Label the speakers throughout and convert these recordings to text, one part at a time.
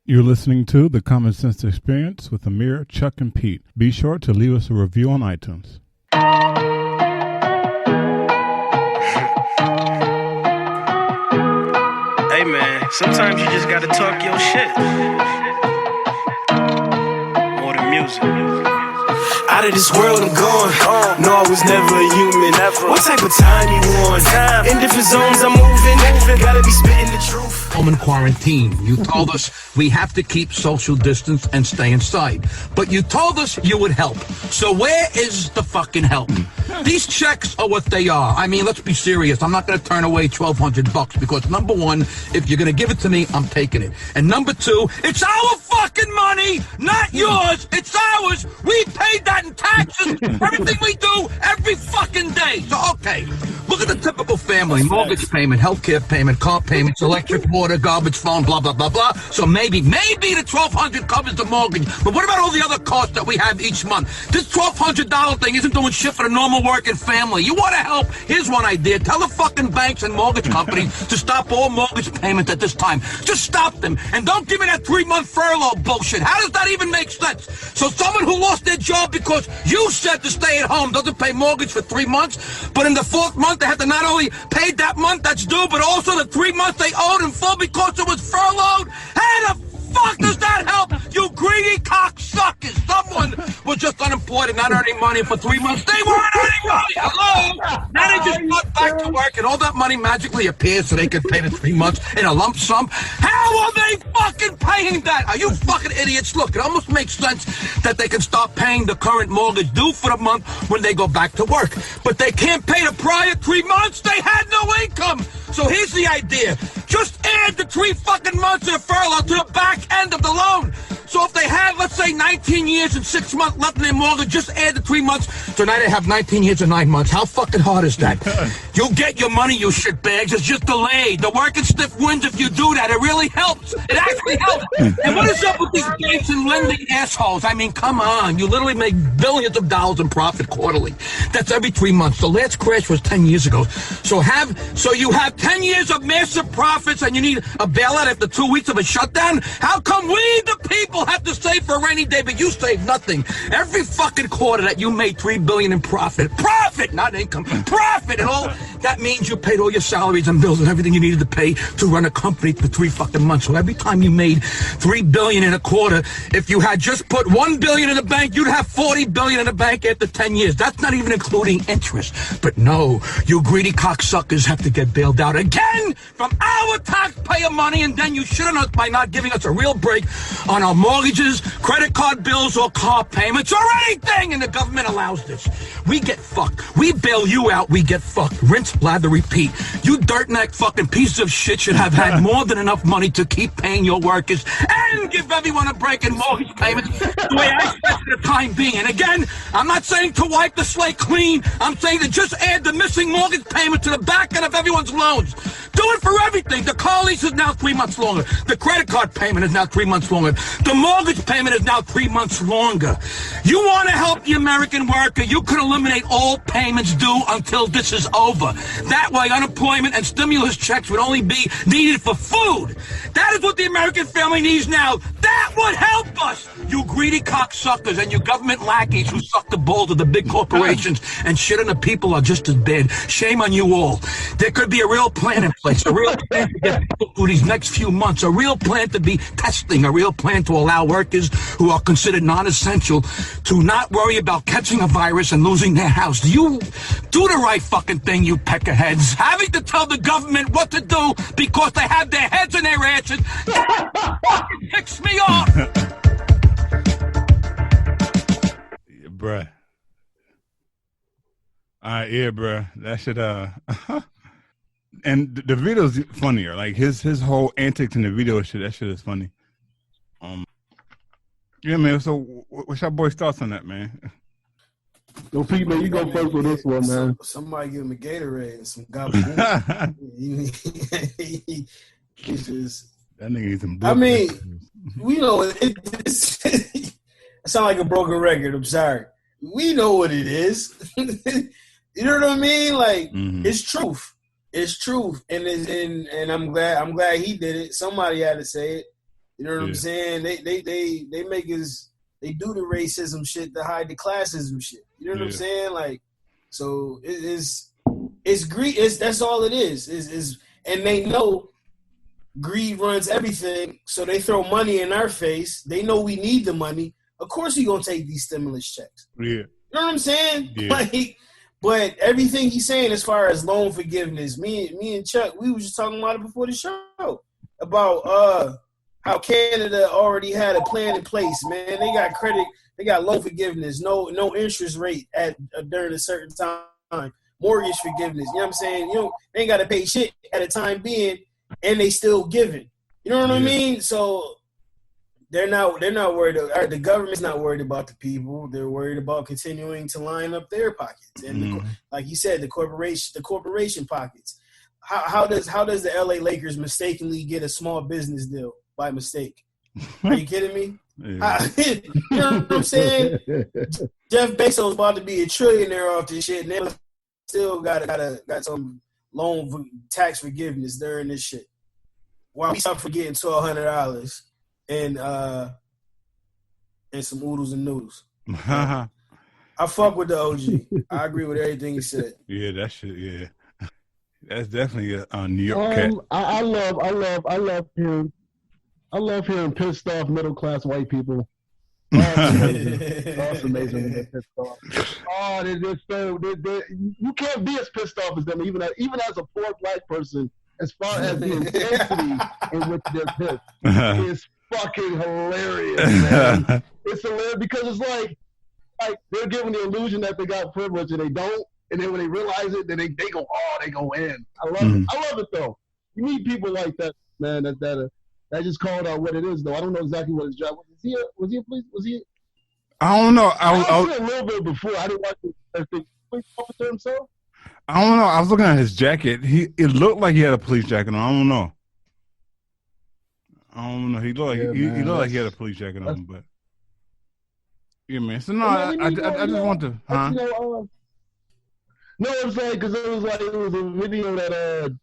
Speaker 1: You're listening to The Common Sense Experience with Amir, Chuck, and Pete. Be sure to leave us a review on iTunes.
Speaker 2: Hey man, sometimes you just gotta talk your shit. More than music. Out of this world I'm going. No, I was never a human. What type of time you on? In different zones I'm moving. Gotta be spitting the truth.
Speaker 3: Home in quarantine. You told us we have to keep social distance and stay inside. But you told us you would help. So where is the fucking help? These checks are what they are. I mean, let's be serious. I'm not going to turn away $1,200 because number one, if you're going to give it to me, I'm taking it. And number two, it's our fucking money, not yours. It's ours. We paid that in taxes. Everything we do every fucking day. So, okay, look at the typical family. Mortgage payment, healthcare payment, car payments, electric, water, garbage, phone, blah, blah, blah, blah. So maybe the $1,200 covers the mortgage. But what about all the other costs that we have each month? This $1,200 thing isn't doing shit for the normal working family. You want to help? Here's one idea. Tell the fucking banks and mortgage companies to stop all mortgage payments at this time. Just stop them. And don't give me that 3-month furlough bullshit. How does that even make sense? So someone who lost their job because you said to stay at home doesn't pay mortgage for 3 months, but in the 4th month they have to not only pay that month that's due, but also the 3 months they owed in full because it was furloughed? How the fuck does that help, you greedy cocksuckers? Someone was just unemployed and not earning money for 3 months. They weren't earning money. Hello? Now they just got back to work and all that money magically appears so they can pay the 3 months in a lump sum. How are they fucking paying that? Are you fucking idiots? Look, it almost makes sense that they can stop paying the current mortgage due for the month when they go back to work. But they can't pay the prior 3 months. They had no income. So here's the idea. Just add the 3 fucking months of furlough to the back end of the loan. So if they have, let's say, 19 years and 6 months left in their mortgage, just add the 3 months. So now they have 19 years and 9 months. How fucking hard is that? You'll get your money, you shitbags. It's just delayed. The working stiff wins if you do that. It really helps. It actually helps. And what is up with these banks and lending assholes? I mean, come on. You literally make billions of dollars in profit quarterly. That's every 3 months. The last crash was 10 years ago. So you have 10 years of massive profits and you need a bailout after 2 weeks of a shutdown? How come we, the people, have to save for a rainy day, but you save nothing? Every fucking quarter that you made $3 billion in profit, not income, profit, and all that means you paid all your salaries and bills and everything you needed to pay to run a company for 3 fucking months. So every time you made $3 billion in a quarter, if you had just put $1 billion in the bank, you'd have $40 billion in the bank after 10 years. That's not even including interest. But no, you greedy cocksuckers have to get bailed out again from our taxpayer money, and then you shit on us by not giving us a real break on our mortgages, credit card bills, or car payments, or anything, and the government allows this. We get fucked. We bail you out, we get fucked. Rinse, blather, repeat. You dirtneck fucking pieces of shit should have had more than enough money to keep paying your workers and give everyone a break in mortgage payments the way I expect for the time being. And again, I'm not saying to wipe the slate clean. I'm saying to just add the missing mortgage payment to the back end of everyone's loans. Do it for everything. The car lease is now 3 months longer. The credit card payment is now 3 months longer. The mortgage payment is now 3 months longer. You want to help the American worker, you could eliminate all payments due until this is over. That way, unemployment and stimulus checks would only be needed for food. That is what the American family needs now. That would help us. You greedy cocksuckers and you government lackeys who suck the balls of the big corporations and shit on the people are just as bad. Shame on you all. There could be a real plan in place, a real plan to get people through these next few months, a real plan to be testing, a real plan to allow workers who are considered non-essential to not worry about catching a virus and losing their house. You do the right fucking thing, you peckerheads. Having to tell the government what to do because they have their heads in their asses, that fucking picks me off.
Speaker 1: Yeah, bruh. Yeah, bruh. That should and the video's funnier. Like his whole antics in the video shit. That shit is funny. Yeah, man. So, what's your boy's thoughts on that, man?
Speaker 4: Yo, Pete, man, you go first with this one, man.
Speaker 5: Somebody give him a Gatorade and some gabagool. He's just.
Speaker 1: That nigga needs some.
Speaker 5: I mean, we know it sound like a broken record. I'm sorry. We know what it is. You know what I mean? Like it's truth. It's truth, and I'm glad he did it. Somebody had to say it. You know what I'm saying? They make us, they do the racism shit to hide the classism shit. You know what I'm saying? Like, so it's greed. That's all it is. And they know greed runs everything, so they throw money in our face. They know we need the money. Of course, we gonna take these stimulus checks.
Speaker 1: Yeah,
Speaker 5: you know what I'm saying?
Speaker 1: Yeah.
Speaker 5: Like, but everything he's saying as far as loan forgiveness, me and Chuck, we was just talking about it before the show about how Canada already had a plan in place. Man, they got credit, they got loan forgiveness, no interest rate at during a certain time, mortgage forgiveness. You know what I'm saying? They ain't got to pay shit at a time being, and they still giving. You know what I mean? So they're not worried. The government's not worried about the people. They're worried about continuing to line up their pockets. And like you said, the corporation pockets. How does the LA Lakers mistakenly get a small business deal by mistake? Are you kidding me?
Speaker 1: Yeah.
Speaker 5: You know what I'm saying? Jeff Bezos about to be a trillionaire off this shit, and they still got some loan tax forgiveness during this shit. While we start forgetting $1,200 and some oodles and noodles. I fuck with the OG. I agree with everything he said.
Speaker 1: Yeah, that shit. Yeah, that's definitely a New York cat.
Speaker 4: I love hearing pissed off middle class white people. That's amazing when they're pissed off. Oh, they're so you can't be as pissed off as them, even as a poor black person. As far as the intensity in which they're pissed, it's fucking hilarious, man. It's hilarious because it's like they're given the illusion that they got privilege and they don't, and then when they realize it, then they go in. I love it though. You need people like that, man. That just called out what it is though. I don't know exactly what his job was. Was he a police? Was he?
Speaker 1: I don't know.
Speaker 4: I was a little bit before. I didn't watch the police officer himself.
Speaker 1: I don't know. I was looking at his jacket. It looked like he had a police jacket on. I don't know. He looked like he had a police jacket on, but yeah, man. So no, I just want to. Huh?
Speaker 4: No, it was like because it was a video that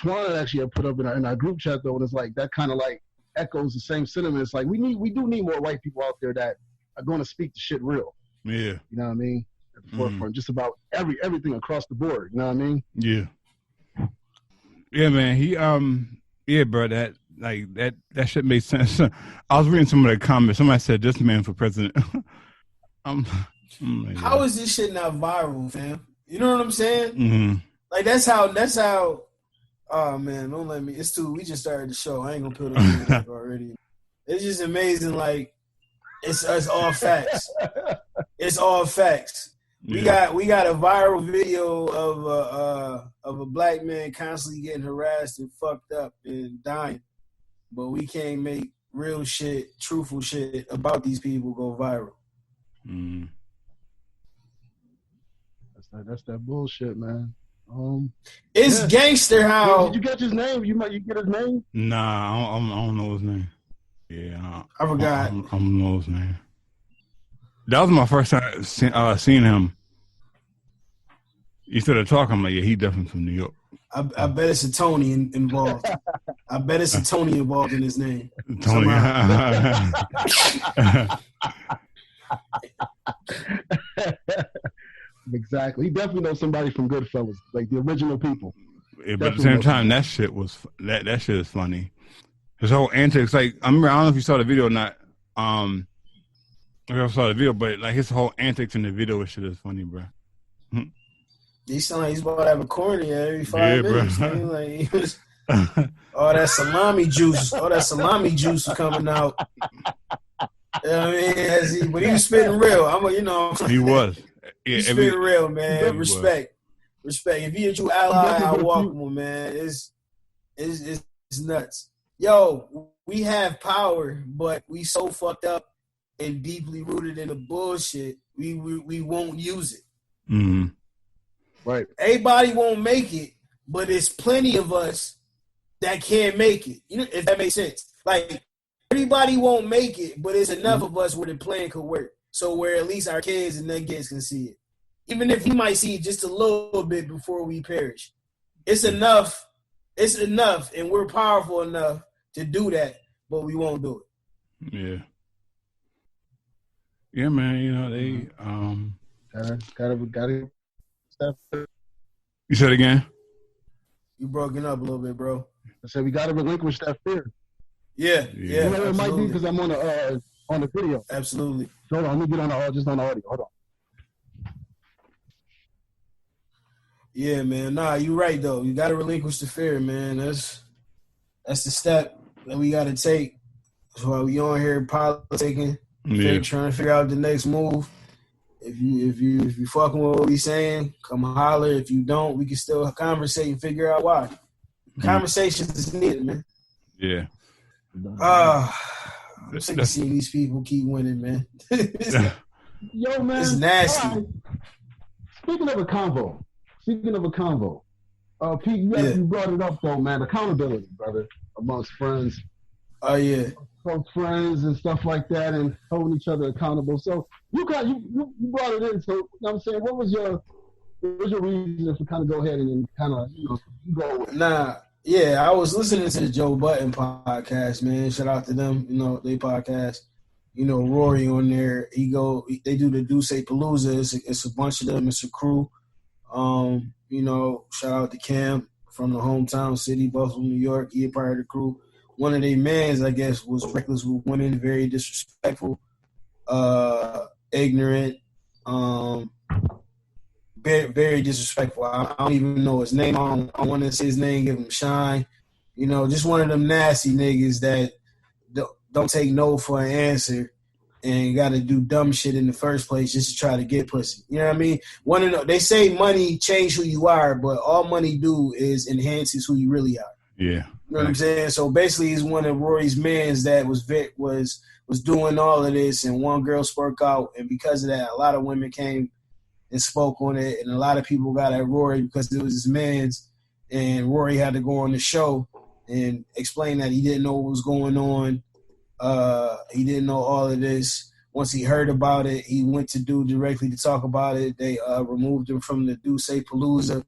Speaker 4: Twan actually had put up in our group chat though, and it's like that kind of like echoes the same sentiments. Like we do need more white people out there that are going to speak the shit real.
Speaker 1: Yeah,
Speaker 4: you know what I mean. At the forefront, just about everything across the board. You know what I mean?
Speaker 1: Yeah. Yeah, man. He yeah, bro. That shit made sense. I was reading some of the comments. Somebody said, "This man for president."
Speaker 5: How is this shit not viral, fam? You know what I'm saying?
Speaker 1: Mm-hmm.
Speaker 5: Like that's how. Oh man, don't let me. It's too. We just started the show. I ain't gonna put it on already. It's just amazing. Like it's all facts. It's all facts. We got a viral video of a black man constantly getting harassed and fucked up and dying, but we can't make real shit, truthful shit about these people go viral.
Speaker 1: Mm.
Speaker 4: That's that bullshit, man.
Speaker 5: It's gangster how.
Speaker 4: Did you get his name? You get his name?
Speaker 1: Nah, I don't know his name. Yeah,
Speaker 5: I forgot.
Speaker 1: I don't know his name. That was my first time seeing him. Instead of talking, I'm like, yeah, he definitely from New York.
Speaker 5: I bet it's a Tony involved. I bet it's a Tony involved in his name.
Speaker 1: Tony.
Speaker 4: Exactly. He definitely knows somebody from Goodfellas, like the original people.
Speaker 1: Yeah, but at the same time, that shit is funny. His whole antics, like I don't know if you saw the video or not. I saw the video, but like his whole antics in the video, shit is funny, bro.
Speaker 5: He sound like he's about to have a corny every 5 minutes. Bro. Like he was, all that salami juice was coming out. You know what I mean? But he was spitting real.
Speaker 1: He was. Yeah,
Speaker 5: he's spitting real, man. Respect. If he a true ally, I walk with him, man. It's nuts. Yo, we have power, but we so fucked up and deeply rooted in the bullshit. We won't use it.
Speaker 1: Mm-hmm.
Speaker 4: Right.
Speaker 5: Everybody won't make it, but there's plenty of us that can make it. You know, if that makes sense. Like everybody won't make it, but there's enough of us where the plan could work. So where at least our kids and their kids can see it. Even if we might see it just a little bit before we perish. It's enough, and we're powerful enough to do that, but we won't do it.
Speaker 1: Yeah. Yeah, man. You know they
Speaker 4: gotta.
Speaker 1: You said again?
Speaker 5: You broken up a little bit, bro.
Speaker 4: I said we gotta relinquish that fear.
Speaker 5: Yeah.
Speaker 4: You know it might be because I'm on the video.
Speaker 5: Absolutely.
Speaker 4: Hold on, let me get just on the audio. Hold on.
Speaker 5: Yeah, man. Nah, you're right though. You gotta relinquish the fear, man. That's the step that we gotta take. That's why we on here politicking, trying to figure out the next move. If you fucking with what we saying, come holler. If you don't, we can still conversate and figure out why. Conversations is needed, man.
Speaker 1: Yeah.
Speaker 5: I'm sick of seeing these people keep winning, man.
Speaker 4: Yo, man.
Speaker 5: It's nasty.
Speaker 4: Right. Speaking of a convo, Pete, you brought it up though, man. Accountability, brother, amongst friends.
Speaker 5: Oh yeah.
Speaker 4: Close friends and stuff like that, and holding each other accountable. So you brought it in. So you know what I'm saying, what was your reason for kind of go ahead and kind of go with it?
Speaker 5: Nah. Yeah, I was listening to the Joe Budden podcast, man. Shout out to them, they podcast. Rory on there. They do the Do Say Palooza. It's a bunch of them. It's a crew. Shout out to Cam from the hometown city, Buffalo, New York. He a part of the crew. One of their mans, I guess, was reckless with women, very disrespectful, ignorant, very, very disrespectful. I don't even know his name. I don't want to say his name, give him shine. Just one of them nasty niggas that don't take no for an answer and got to do dumb shit in the first place just to try to get pussy. You know what I mean? They say money change who you are, but all money do is enhances who you really are.
Speaker 1: Yeah.
Speaker 5: You know what I'm saying? So basically, he's one of Rory's mans that was doing all of this, and one girl spoke out, and because of that, a lot of women came and spoke on it, and a lot of people got at Rory because it was his man's, and Rory had to go on the show and explain that he didn't know what was going on. He didn't know all of this. Once he heard about it, he went to Do directly to talk about it. They removed him from the Do Say Palooza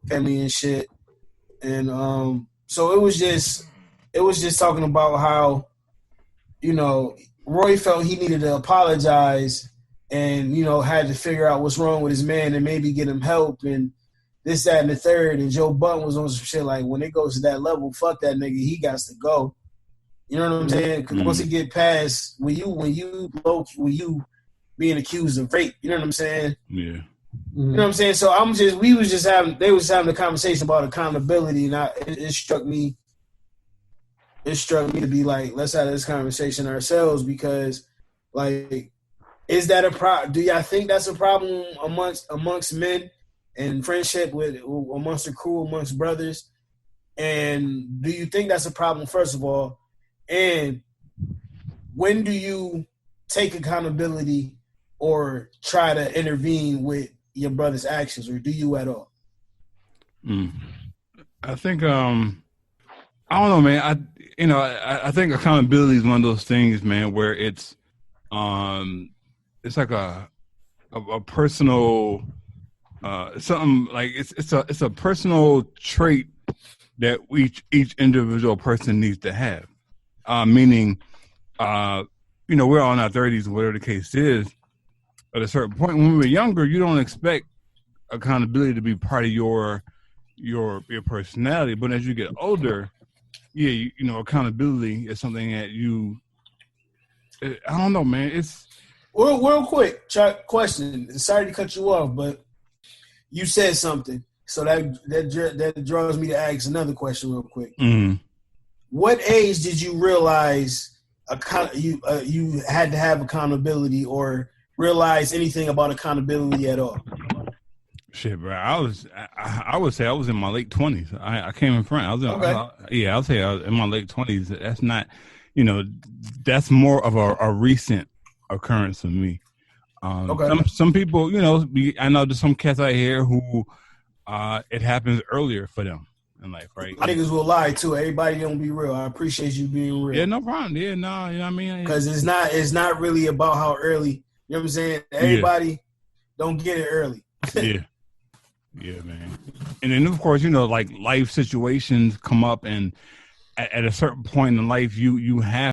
Speaker 5: family and shit, and so it was just talking about how, Roy felt he needed to apologize and, had to figure out what's wrong with his man and maybe get him help and this, that, and the third. And Joe Budden was on some shit like, when it goes to that level, fuck that nigga, he got to go. You know what I'm saying? Because once he get past, when you being accused of rape, you know what I'm saying?
Speaker 1: Yeah.
Speaker 5: You know what I'm saying? So they was having a conversation about accountability, and it struck me to be like, let's have this conversation ourselves, because like, is that a problem? Do y'all think that's a problem amongst men and friendship amongst the crew, amongst brothers? And do you think that's a problem, first of all? And when do you take accountability or try to intervene with your brother's actions, or do you at all?
Speaker 1: I think I don't know, man. I think accountability is one of those things, man, where it's like a personal something like it's a personal trait that each individual person needs to have. Meaning, we're all in our 30s, whatever the case is. At a certain point, when we were younger, you don't expect accountability to be part of your personality. But as you get older, accountability is something that I don't know, man. It's
Speaker 5: real quick. Question. Sorry to cut you off, but you said something, so that draws me to ask another question, real quick.
Speaker 1: Mm-hmm.
Speaker 5: What age did you realize you had to have accountability or realize anything about accountability at all?
Speaker 1: Shit, bro. I would say I was in my late 20s. I came in front. I'll say I was in my late 20s. That's not, that's more of a recent occurrence for me. Some people, I know there's some cats out here who it happens earlier for them in life, right?
Speaker 5: Niggas will lie too. Everybody don't be real. I appreciate you being real.
Speaker 1: Yeah, no problem. Yeah, no, you know what I mean?
Speaker 5: Because it's not really about how early. You know what I'm saying? Everybody don't get it early. Yeah,
Speaker 1: man. And then of course, like life situations come up, and at a certain point in life, you have